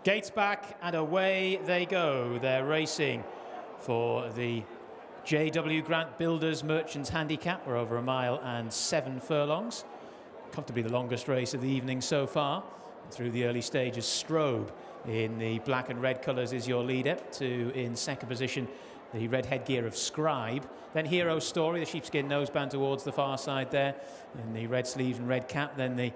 Gates back and away they go. They're racing for the J.W. Grant Builders Merchants Handicap. We're over 1 mile and 7 furlongs. Comfortably the longest race of the evening so far. Through the early stages, Strobe in the black and red colours is your leader. In second position, the red headgear of Scribe. Then Hero Story, the sheepskin noseband towards the far side there, in the red sleeves and red cap. Then the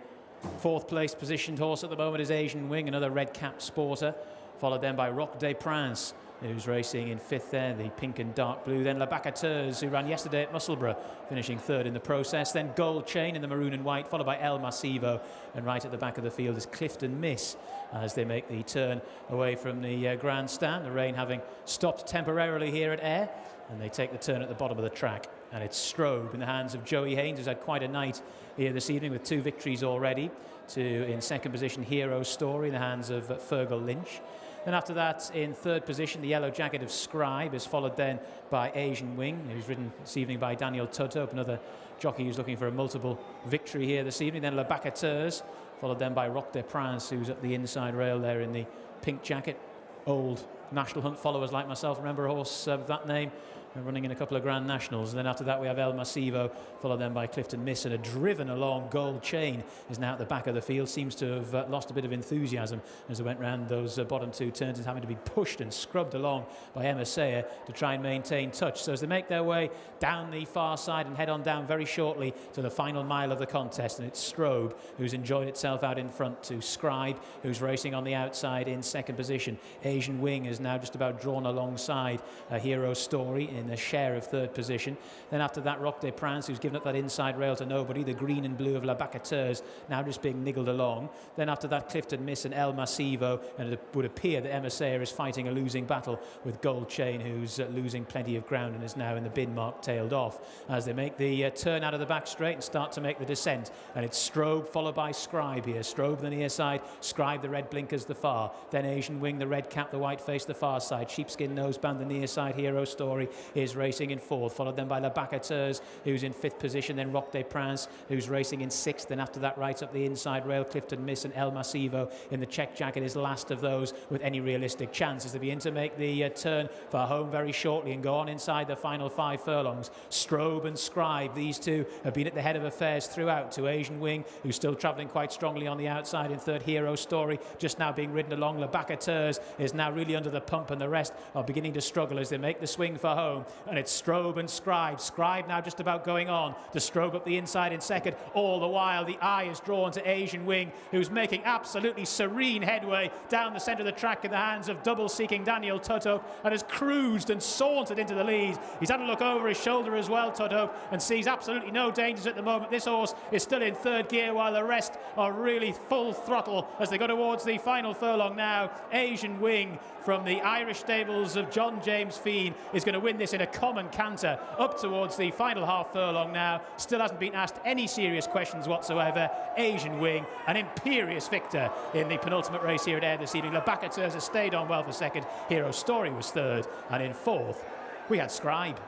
fourth place positioned horse at the moment is Asian Wing, another red cap sporter, followed then by Roc des Princes, who's racing in fifth there, the pink and dark blue. Then La Bacateuse, who ran yesterday at Musselburgh, finishing third in the process. Then Gold Chain in the maroon and white, followed by El Masivo. And right at the back of the field is Clifton Miss as they make the turn away from the grandstand. The rain having stopped temporarily here at Ayr, and they take the turn at the bottom of the track. And it's Strobe in the hands of Joey Haynes, who's had quite a night here this evening with 2 victories already. In second position, Hero Story in the hands of Fergal Lynch. Then after that, in third position, the yellow jacket of Scribe is followed then by Asian Wing, who's ridden this evening by Daniel Tudhope, another jockey who's looking for a multiple victory here this evening. Then La Bacateuse, followed then by Roc des Princes, who's at the inside rail there in the pink jacket. Old National Hunt followers like myself remember a horse of that name, running in a couple of Grand Nationals. And then after that we have El Masivo, followed then by Clifton Miss, and a driven along Gold Chain is now at the back of the field. Seems to have lost a bit of enthusiasm as they went round those bottom 2 turns, and having to be pushed and scrubbed along by Emma Sayer to try and maintain touch. So as they make their way down the far side and head on down very shortly to the final mile of the contest, and it's Strobe who's enjoyed itself out in front to Scribe, who's racing on the outside in second position. Asian Wing is now just about drawn alongside a Hero Story in a share of third position. Then after that, Roc des Princes, who's given up that inside rail to nobody. The green and blue of La Bacateuse now just being niggled along. Then after that, Clifton Miss and El Masivo, and it would appear that Emma Sayer is fighting a losing battle with Gold Chain, who's losing plenty of ground and is now in the bin mark, tailed off as they make the turn out of the back straight and start to make the descent. And it's Strobe followed by Scribe here. Strobe the near side, Scribe the red blinkers the far. Then Asian Wing, the red cap, the white face the far side. Sheepskin noseband the near side. Hero Story is racing in fourth, followed then by La Bacateuse, who's in fifth position. Then Roc des Princes, who's racing in sixth. Then after that, right up the inside rail, Clifton Miss and El Masivo in the check jacket is last of those with any realistic chances. They begin to make the turn for home very shortly and go on inside the final 5 furlongs. Strobe and Scribe, these two have been at the head of affairs throughout, to Asian Wing, who's still travelling quite strongly on the outside in third. Hero Story just now being ridden along. La Bacateuse is now really under the pump, and the rest are beginning to struggle as they make the swing for home. And it's Strobe and Scribe. Scribe now just about going on to Strobe up the inside in second. All the while the eye is drawn to Asian Wing, who's making absolutely serene headway down the centre of the track in the hands of double-seeking Daniel Tudhope, and has cruised and sauntered into the lead. He's had a look over his shoulder as well, Tudhope, and sees absolutely no dangers at the moment. This horse is still in third gear while the rest are really full throttle as they go towards the final furlong now. Asian Wing from the Irish stables of John James Fiend is going to win this in a common canter up towards the final half furlong now. Still hasn't been asked any serious questions whatsoever. Asian Wing, an imperious victor in the penultimate race here at Ayr this evening. La Bacateuse has stayed on well for second. Hero Story was third, and in fourth we had Scribe.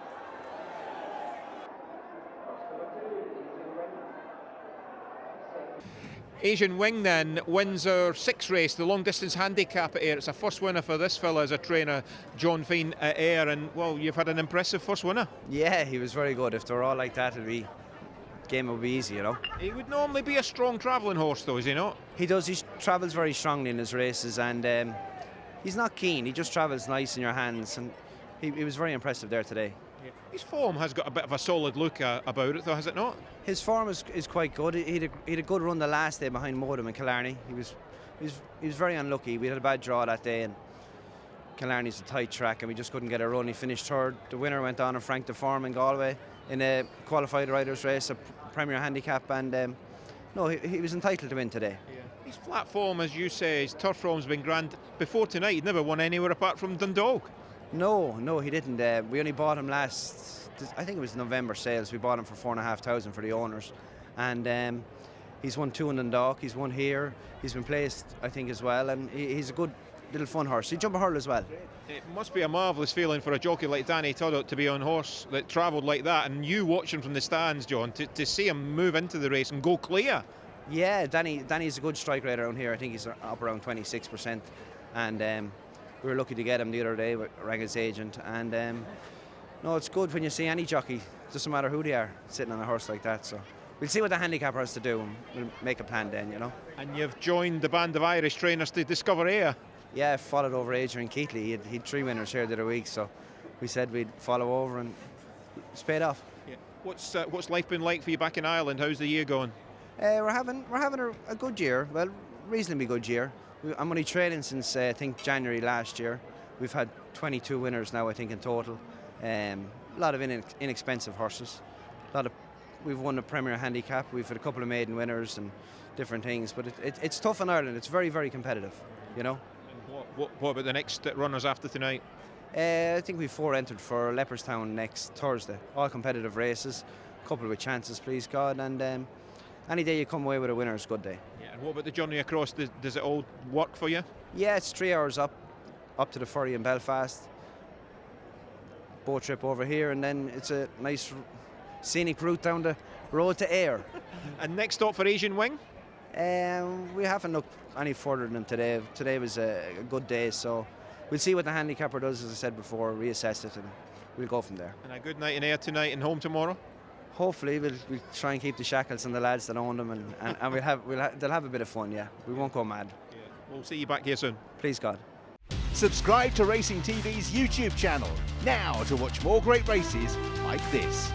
Asian Wing then wins our 6th race, the long distance handicap at Ayr. It's a first winner for this fella as a trainer, John Fiend at Ayr, and well, you've had an impressive first winner. Yeah, he was very good. If they were all like that, game would be easy, you know. He would normally be a strong travelling horse though, is he not? He does. He travels very strongly in his races, and he's not keen. He just travels nice in your hands, and he was very impressive there today. Yeah. His form has got a bit of a solid look about it though, has it not? His form is quite good. He had a good run the last day behind Modem and Killarney. He was very unlucky. We had a bad draw that day, and Killarney's a tight track and we just couldn't get a run. He finished third. The winner went on and Frank de Form in Galway in a qualified riders race, a Premier Handicap, and no, he was entitled to win today. Yeah. His flat form, as you say, his turf form's been grand. Before tonight he'd never won anywhere apart from Dundalk. No, he didn't. We only bought him I think it was November sales. We bought him for 4,500 for the owners, and he's won 2 in Dundalk. He's won here. He's been placed, I think, as well, and he's a good little fun horse. He jump a hurl as well. It must be a marvellous feeling for a jockey like Danny Tudhope to be on horse that travelled like that, and you watching from the stands, John, to see him move into the race and go clear. Yeah, Danny's a good strike rate around here. I think he's up around 26%. and we were lucky to get him the other day. We rang his agent, and no, it's good when you see any jockey, doesn't matter who they are, sitting on a horse like that. So we'll see what the handicapper has to do, and we'll make a plan then, you know. And you've joined the band of Irish trainers to discover Ayr. Yeah, I followed over Adrian Keatley. He'd 3 winners here the other week, so we said we'd follow over, and it's paid off. Yeah. What's life been like for you back in Ireland? How's the year going? We're having a good year, well, reasonably good year. I'm only training since I think January last year. We've had 22 winners now, I think, in total. A lot of inexpensive horses. We've won the Premier Handicap. We've had a couple of maiden winners and different things, but it's tough in Ireland. It's very, very competitive, you know. And what about the next runners after tonight? I think we've 4 entered for Leopardstown next Thursday. All competitive races, a couple with chances, please God, and any day you come away with a winner is a good day. Yeah. And what about the journey across? Does it all work for you? Yeah, it's 3 hours up to the ferry in Belfast, boat trip over here, and then it's a nice scenic route down the road to Ayr. And next stop for Asian Wing? We haven't looked any further than today. Today was a good day, so we'll see what the handicapper does, as I said before, reassess it, and we'll go from there. And a good night in Ayr tonight and home tomorrow? Hopefully we'll try and keep the shackles and the lads that own them, and they'll have a bit of fun, yeah. We won't go mad. Yeah. We'll see you back here soon. Please God. Subscribe to Racing TV's YouTube channel now to watch more great races like this.